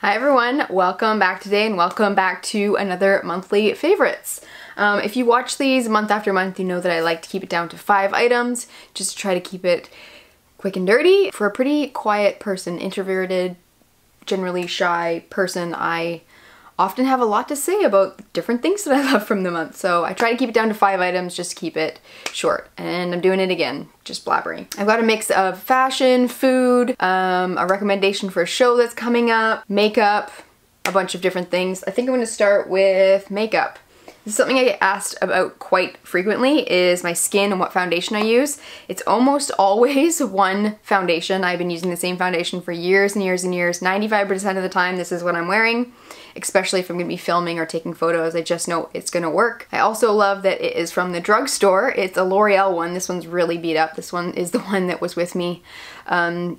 Hi everyone, welcome back today and welcome back to another monthly favorites. If you watch these month after month, you know that I like to keep it down to 5 items, just to try to keep it quick and dirty. For a pretty quiet person, introverted, generally shy person, I often have a lot to say about different things that I love from the month. So I try to keep it down to 5 items just to keep it short. And I'm doing it again, just blabbering. I've got a mix of fashion, food, a recommendation for a show that's coming up, makeup, a bunch of different things. I think I'm gonna start with makeup. This is something I get asked about quite frequently, is my skin and what foundation I use. It's almost always one foundation. I've been using the same foundation for years and years and years. 95% of the time this is what I'm wearing, especially if I'm gonna be filming or taking photos. I just know it's gonna work. I also love that it is from the drugstore. It's a L'Oreal one. This one's really beat up. This one is the one that was with me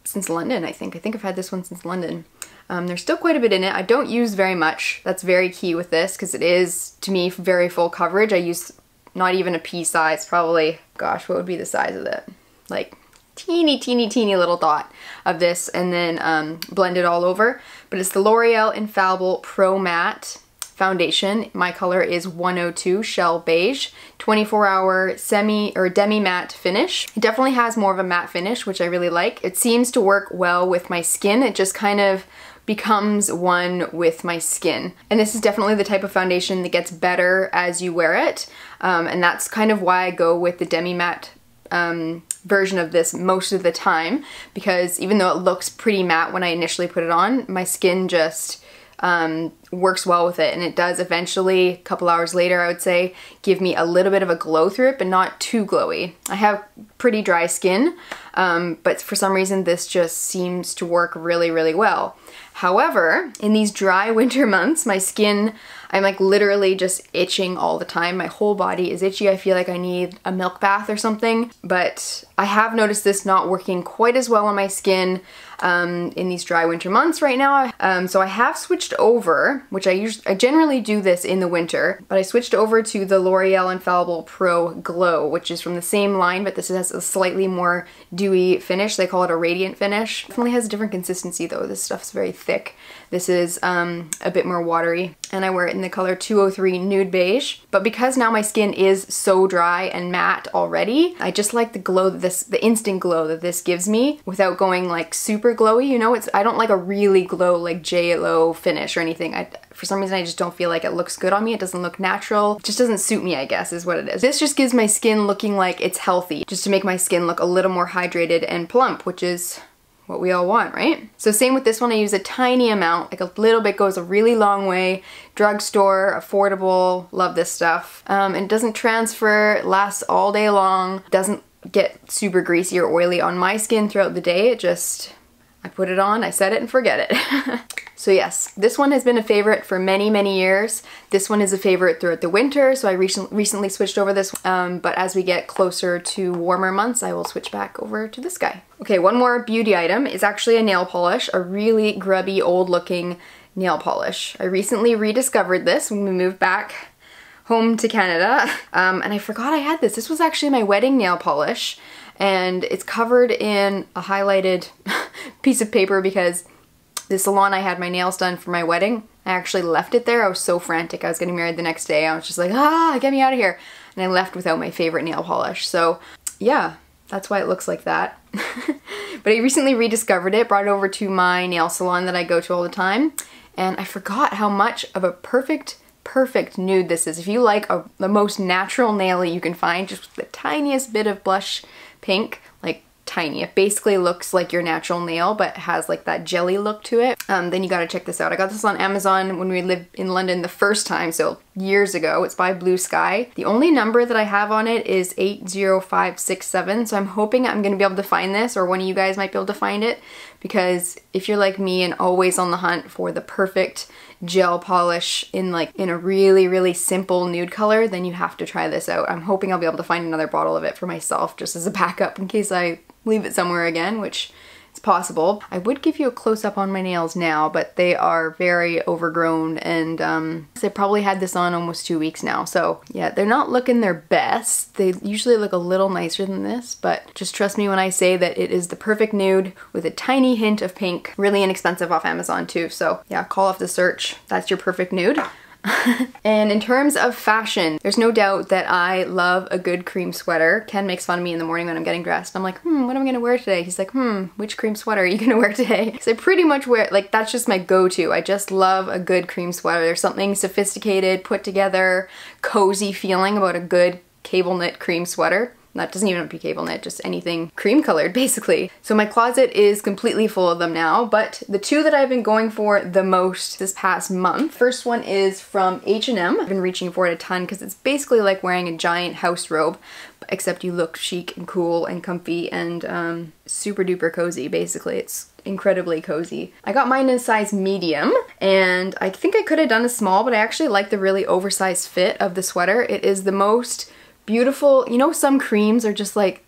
since London, I think. I think I've had this one since London. There's still quite a bit in it. I don't use very much. That's very key with this because it is, to me, very full coverage. I use not even a pea size, probably, gosh, what would be the size of it? Like teeny, teeny, teeny little dot of this, and then blend it all over. But it's the L'Oreal Infallible Pro Matte Foundation. My color is 102 Shell Beige, 24-hour semi or demi-matte finish. It definitely has more of a matte finish, which I really like. It seems to work well with my skin. It just kind of becomes one with my skin. And this is definitely the type of foundation that gets better as you wear it. And that's kind of why I go with the demi-matte version of this most of the time, because even though it looks pretty matte when I initially put it on, my skin just works well with it, and it does eventually, a couple hours later I would say, give me a little bit of a glow through it, but not too glowy. I have pretty dry skin, but for some reason this just seems to work really, really well. However, in these dry winter months, my skin, I'm like literally just itching all the time. My whole body is itchy. I feel like I need a milk bath or something, but I have noticed this not working quite as well on my skin in these dry winter months right now. So I have switched over, which I generally do this in the winter, but I switched over to the L'Oreal Infallible Pro Glow, which is from the same line, but this has a slightly more dewy finish. They call it a radiant finish. Definitely has a different consistency though. This stuff's very thick. This is a bit more watery, and I wear it in the color 203 Nude Beige. But because now my skin is so dry and matte already, I just like the glow that the instant glow that this gives me without going like super glowy, you know? I don't like a really glow like JLo finish or anything. For some reason I just don't feel like it looks good on me. It doesn't look natural. It just doesn't suit me, I guess, is what it is. This just gives my skin looking like it's healthy, just to make my skin look a little more hydrated and plump, which is what we all want, right? So same with this one, I use a tiny amount, like a little bit goes a really long way. Drugstore, affordable, love this stuff. And it doesn't transfer, lasts all day long, doesn't get super greasy or oily on my skin throughout the day. It just, I put it on, I set it and forget it. So yes, this one has been a favorite for many, many years. This one is a favorite throughout the winter, so I recently switched over this, but as we get closer to warmer months, I will switch back over to this guy. Okay, one more beauty item is actually a nail polish, a really grubby, old-looking nail polish. I recently rediscovered this when we moved back home to Canada, and I forgot I had this. This was actually my wedding nail polish, and it's covered in a highlighted piece of paper because the salon I had my nails done for my wedding, I actually left it there. I was so frantic. I was getting married the next day. I was just like, get me out of here. And I left without my favorite nail polish. So yeah, that's why it looks like that. But I recently rediscovered it, brought it over to my nail salon that I go to all the time, and I forgot how much of a perfect nude this is. If you like the most natural nail you can find, just the tiniest bit of blush pink, like tiny. It basically looks like your natural nail, but has like that jelly look to it. Then you gotta check this out. I got this on Amazon when we lived in London the first time, so years ago. It's by Blue Sky. The only number that I have on it is 80567, so I'm hoping I'm gonna be able to find this, or one of you guys might be able to find it, because if you're like me and always on the hunt for the perfect gel polish in a really, really simple nude color, then you have to try this out. I'm hoping I'll be able to find another bottle of it for myself just as a backup in case I leave it somewhere again, which it's possible. I would give you a close-up on my nails now, but they are very overgrown, and I probably had this on almost 2 weeks now. So yeah, they're not looking their best. They usually look a little nicer than this, but just trust me when I say that it is the perfect nude with a tiny hint of pink. Really inexpensive off Amazon too. So yeah, call off the search. That's your perfect nude. And in terms of fashion, there's no doubt that I love a good cream sweater. Ken makes fun of me in the morning when I'm getting dressed. I'm like, what am I gonna wear today? He's like, which cream sweater are you gonna wear today? Because I pretty much wear, like, that's just my go-to. I just love a good cream sweater. There's something sophisticated, put together, cozy feeling about a good cable knit cream sweater. That doesn't even have to be cable knit, just anything cream colored basically. So my closet is completely full of them now, but the two that I've been going for the most this past month, first one is from H&M. I've been reaching for it a ton because it's basically like wearing a giant house robe, except you look chic and cool and comfy and super duper cozy basically. It's incredibly cozy. I got mine in a size medium, and I think I could have done a small, but I actually like the really oversized fit of the sweater. It is the most beautiful. You know, some creams are just like,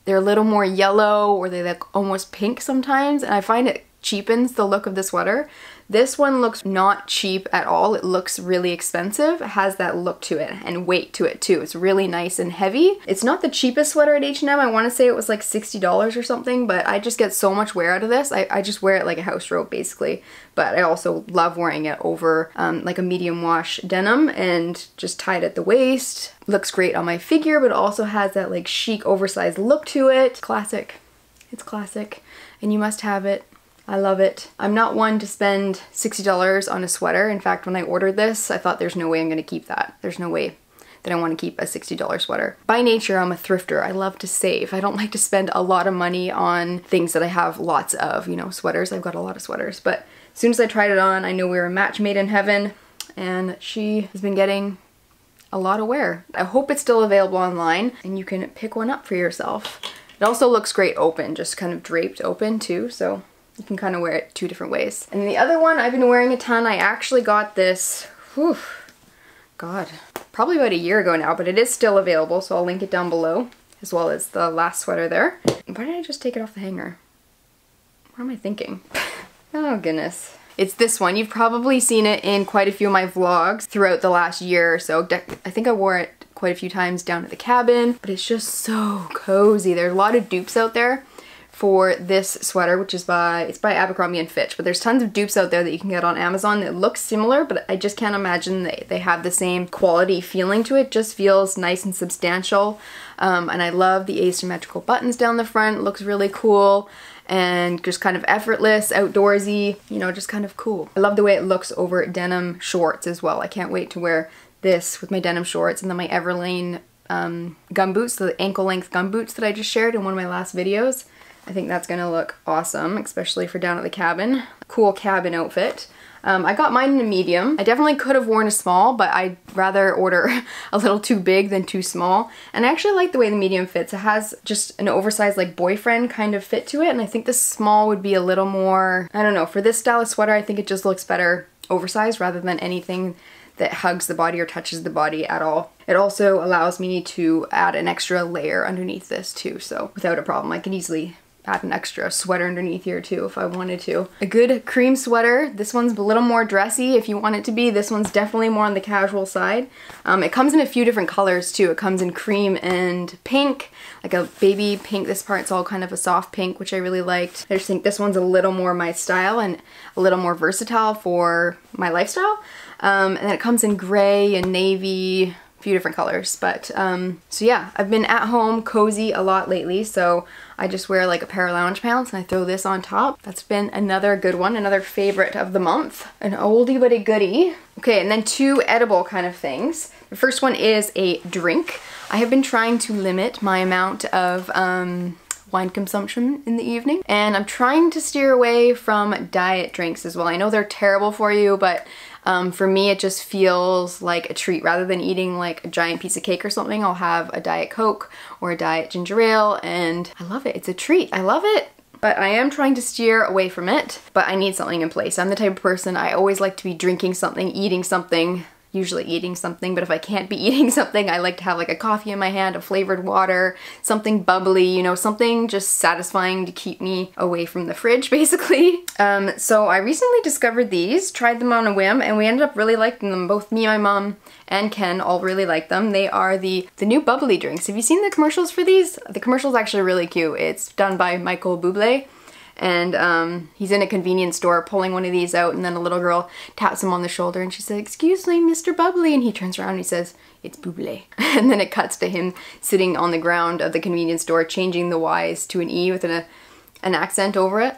they're a little more yellow or they look almost pink sometimes, and I find it cheapens the look of the sweater. This one looks not cheap at all. It looks really expensive. It has that look to it and weight to it too. It's really nice and heavy. It's not the cheapest sweater at H&M. I want to say it was like $60 or something, but I just get so much wear out of this. I just wear it like a house robe basically, but I also love wearing it over like a medium wash denim and just tied at the waist. Looks great on my figure, but also has that like chic oversized look to it. Classic. It's classic, and you must have it. I love it. I'm not one to spend $60 on a sweater. In fact, when I ordered this, I thought there's no way I'm gonna keep that. There's no way that I want to keep a $60 sweater. By nature, I'm a thrifter. I love to save. I don't like to spend a lot of money on things that I have lots of, you know, sweaters. I've got a lot of sweaters, but as soon as I tried it on, I know we were a match made in heaven, and she has been getting a lot of wear. I hope it's still available online and you can pick one up for yourself. It also looks great open, just kind of draped open too, so you can kind of wear it two different ways. And the other one I've been wearing a ton. I actually got this, God, probably about a year ago now, but it is still available, so I'll link it down below, as well as the last sweater there. Why did I just take it off the hanger? What am I thinking? Oh goodness. It's this one. You've probably seen it in quite a few of my vlogs throughout the last year or so. I think I wore it quite a few times down at the cabin, but it's just so cozy. There's a lot of dupes out there for this sweater, which is it's by Abercrombie & Fitch, but there's tons of dupes out there that you can get on Amazon that look similar, but I just can't imagine they have the same quality feeling to it. Just feels nice and substantial, and I love the asymmetrical buttons down the front. It looks really cool and just kind of effortless, outdoorsy, you know, just kind of cool. I love the way it looks over denim shorts as well. I can't wait to wear this with my denim shorts and then my Everlane gumboots, the ankle length gumboots that I just shared in one of my last videos. I think that's gonna look awesome, especially for down at the cabin. Cool cabin outfit. I got mine in a medium. I definitely could have worn a small, but I'd rather order a little too big than too small. And I actually like the way the medium fits. It has just an oversized like boyfriend kind of fit to it, and I think the small would be a little more, I don't know, for this style of sweater I think it just looks better oversized rather than anything that hugs the body or touches the body at all. It also allows me to add an extra layer underneath this too, so without a problem. I can easily add an extra sweater underneath here too if I wanted to. A good cream sweater. This one's a little more dressy if you want it to be. This one's definitely more on the casual side. It comes in a few different colors too. It comes in cream and pink, like a baby pink. This part's all kind of a soft pink, which I really liked. I just think this one's a little more my style and a little more versatile for my lifestyle. And then it comes in gray and navy, a few different colors. But so yeah, I've been at home cozy a lot lately, so I just wear like a pair of lounge pants and I throw this on top. That's been another good one, another favorite of the month. An oldie but a goodie. Okay, and then two edible kind of things. The first one is a drink. I have been trying to limit my amount of wine consumption in the evening, and I'm trying to steer away from diet drinks as well. I know they're terrible for you, but for me it just feels like a treat. Rather than eating like a giant piece of cake or something, I'll have a Diet Coke or a Diet Ginger Ale, and I love it. It's a treat. I love it. But I am trying to steer away from it, but I need something in place. I'm the type of person, I always like to be drinking something, eating something, usually eating something, but if I can't be eating something, I like to have like a coffee in my hand, a flavored water, something bubbly, you know, something just satisfying to keep me away from the fridge, basically. So I recently discovered these, tried them on a whim, and we ended up really liking them. Both me, my mom, and Ken all really like them. They are the new bubbly drinks. Have you seen the commercials for these? The commercial's actually really cute. It's done by Michael Bublé. And he's in a convenience store pulling one of these out, and then a little girl taps him on the shoulder and she says, "Excuse me, Mr. Bubbly," and he turns around and he says, "It's Bublé." And then it cuts to him sitting on the ground of the convenience store, changing the Y's to an E with an accent over it.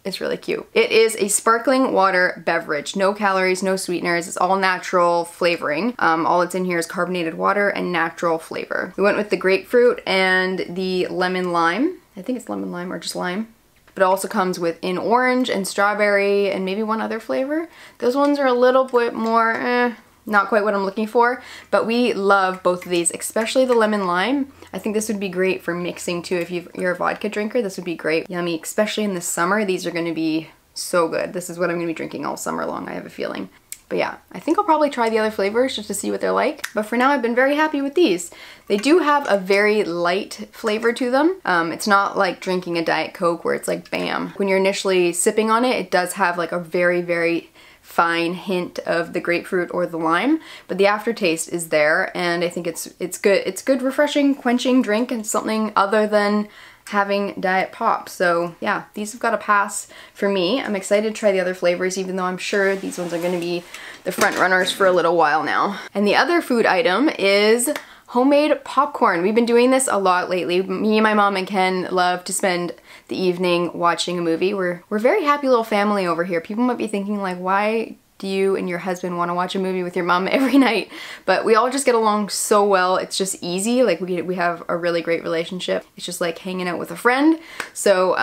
It's really cute. It is a sparkling water beverage. No calories, no sweeteners. It's all natural flavoring. All that's in here is carbonated water and natural flavor. We went with the grapefruit and the lemon lime. I think it's lemon lime or just lime. But it also comes with in orange and strawberry and maybe one other flavor. Those ones are a little bit more, not quite what I'm looking for, but we love both of these, especially the lemon lime. I think this would be great for mixing too. If you're a vodka drinker, this would be great. Yummy, especially in the summer. These are gonna be so good. This is what I'm gonna be drinking all summer long, I have a feeling. But yeah, I think I'll probably try the other flavors just to see what they're like. But for now, I've been very happy with these. They do have a very light flavor to them. It's not like drinking a Diet Coke where it's like bam. When you're initially sipping on it, it does have like a very, very fine hint of the grapefruit or the lime, but the aftertaste is there, and I think it's good. It's good, refreshing, quenching drink, and something other than having diet pop. So yeah, these have got a pass for me. I'm excited to try the other flavors, even though I'm sure these ones are going to be the front runners for a little while now. And the other food item is homemade popcorn. We've been doing this a lot lately. Me, my mom, and Ken love to spend the evening watching a movie. We're a very happy little family over here. People might be thinking like, why do you and your husband want to watch a movie with your mom every night? But we all just get along so well. It's just easy. Like we have a really great relationship. It's just like hanging out with a friend. So,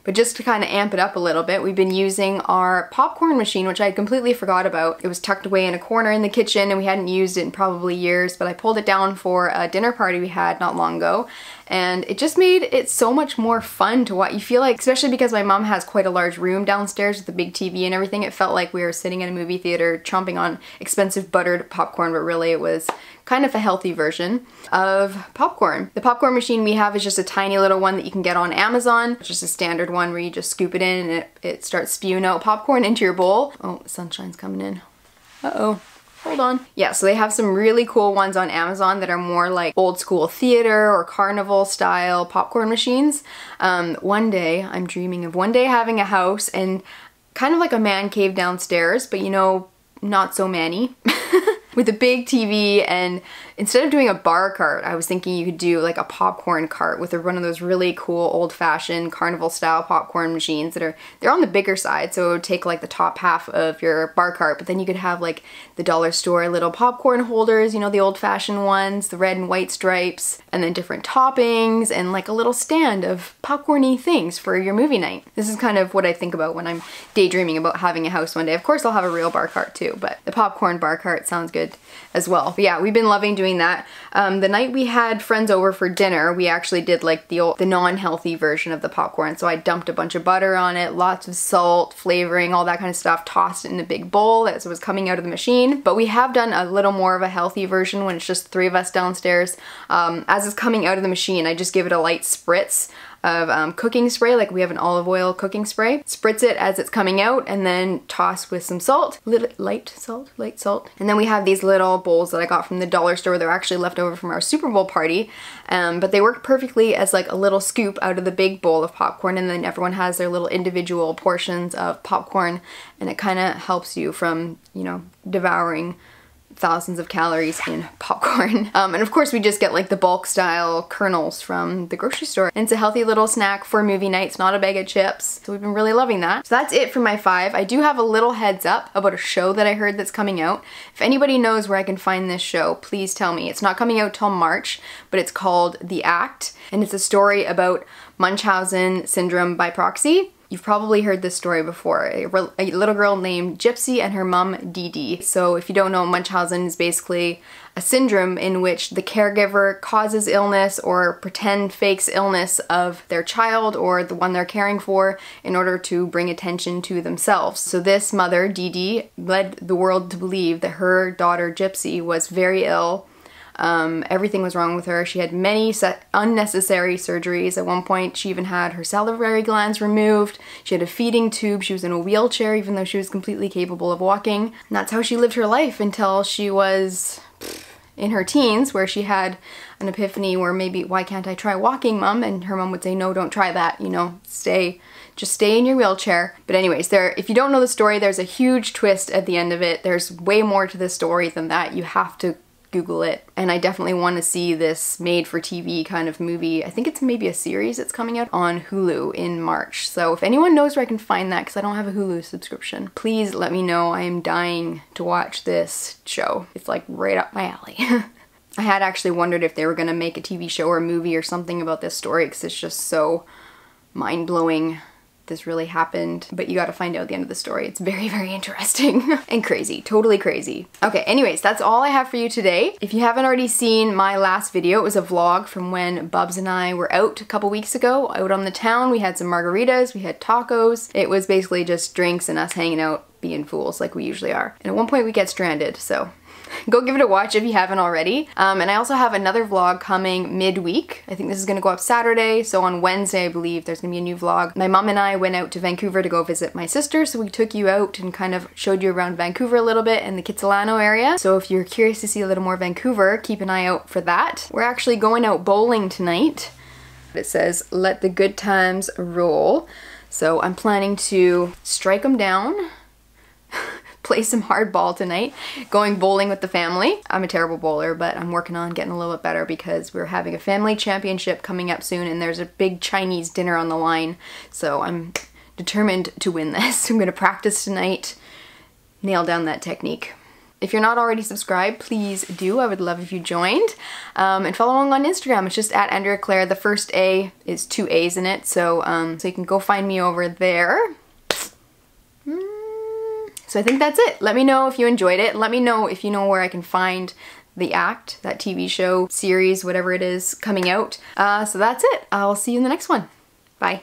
but just to kind of amp it up a little bit, we've been using our popcorn machine, which I completely forgot about. It was tucked away in a corner in the kitchen and we hadn't used it in probably years, but I pulled it down for a dinner party we had not long ago. And it just made it so much more fun to watch. You feel like, especially because my mom has quite a large room downstairs with a big TV and everything, it felt like we were sitting in a movie theater chomping on expensive buttered popcorn, but really it was kind of a healthy version of popcorn. The popcorn machine we have is just a tiny little one that you can get on Amazon. It's just a standard one where you just scoop it in and it starts spewing out popcorn into your bowl. Oh, the sunshine's coming in. Uh-oh. Hold on. Yeah, so they have some really cool ones on Amazon that are more like old school theater or carnival style popcorn machines. One day, I'm dreaming of one day having a house and kind of like a man cave downstairs, but you know, not so many. With a big TV, and instead of doing a bar cart, I was thinking you could do like a popcorn cart with one of those really cool old-fashioned carnival style popcorn machines that they're on the bigger side, so it would take like the top half of your bar cart, but then you could have like the dollar store little popcorn holders, you know, the old-fashioned ones, the red and white stripes, and then different toppings, and like a little stand of popcorny things for your movie night. This is kind of what I think about when I'm daydreaming about having a house one day. Of course I'll have a real bar cart too, but the popcorn bar cart sounds good as well. But yeah, we've been loving doing that. The night we had friends over for dinner, we actually did like the non-healthy version of the popcorn. So I dumped a bunch of butter on it, lots of salt, flavoring, all that kind of stuff, tossed it in a big bowl as it was coming out of the machine. But we have done a little more of a healthy version when it's just 3 of us downstairs. As it's coming out of the machine, I just give it a light spritz of cooking spray, like we have an olive oil cooking spray. Spritz it as it's coming out and then toss with some salt, light salt. And then we have these little bowls that I got from the dollar store. They're actually left over from our Super Bowl party, but they work perfectly as like a little scoop out of the big bowl of popcorn, and then everyone has their little individual portions of popcorn, and it kind of helps you from, you know, devouring thousands of calories in popcorn. And of course we just get like the bulk style kernels from the grocery store. And it's a healthy little snack for movie nights, not a bag of chips. So we've been really loving that. So that's it for my 5. I do have a little heads up about a show that I heard that's coming out. If anybody knows where I can find this show, please tell me. It's not coming out till March, but it's called The Act, and it's a story about Munchausen syndrome by proxy. You've probably heard this story before. A little girl named Gypsy and her mom Dee Dee. So if you don't know, Munchausen is basically a syndrome in which the caregiver causes illness or pretend fakes illness of their child or the one they're caring for in order to bring attention to themselves. So this mother, Dee Dee, led the world to believe that her daughter Gypsy was very ill. Everything was wrong with her. She had many unnecessary surgeries. At one point, she even had her salivary glands removed. She had a feeding tube. She was in a wheelchair even though she was completely capable of walking. And that's how she lived her life until she was in her teens, where she had an epiphany where maybe, why can't I try walking, Mom? And her mom would say, no, don't try that, you know, just stay in your wheelchair. But anyways, if you don't know the story, there's a huge twist at the end of it. There's way more to the story than that. You have to Google it. And I definitely want to see this made for TV kind of movie. I think it's maybe a series that's coming out on Hulu in March. So if anyone knows where I can find that, because I don't have a Hulu subscription, please let me know. I am dying to watch this show. It's like right up my alley. I had actually wondered if they were going to make a TV show or a movie or something about this story, because it's just so mind-blowing. This really happened, but you gotta find out the end of the story. It's very, very interesting and crazy, totally crazy. Okay, anyways, that's all I have for you today. If you haven't already seen my last video, it was a vlog from when Bubs and I were out a couple weeks ago, out on the town. We had some margaritas, we had tacos. It was basically just drinks and us hanging out, being fools like we usually are. And at one point we get stranded, so go give it a watch if you haven't already. And I also have another vlog coming midweek. I think this is gonna go up Saturday, so on Wednesday I believe there's gonna be a new vlog. My mom and I went out to Vancouver to go visit my sister, so we took you out and kind of showed you around Vancouver a little bit and the Kitsilano area. So if you're curious to see a little more Vancouver, keep an eye out for that. We're actually going out bowling tonight. It says, let the good times roll. So I'm planning to strike them down, play some hardball tonight, going bowling with the family. I'm a terrible bowler, but I'm working on getting a little bit better because we're having a family championship coming up soon and there's a big Chinese dinner on the line. So I'm determined to win this. I'm gonna practice tonight, nail down that technique. If you're not already subscribed, please do. I would love if you joined. And follow along on Instagram. It's just at Andreaclare. The first A is 2 A's in it, so you can go find me over there. So I think that's it. Let me know if you enjoyed it. Let me know if you know where I can find The Act, that TV show, series, whatever it is, coming out. So that's it. I'll see you in the next one. Bye.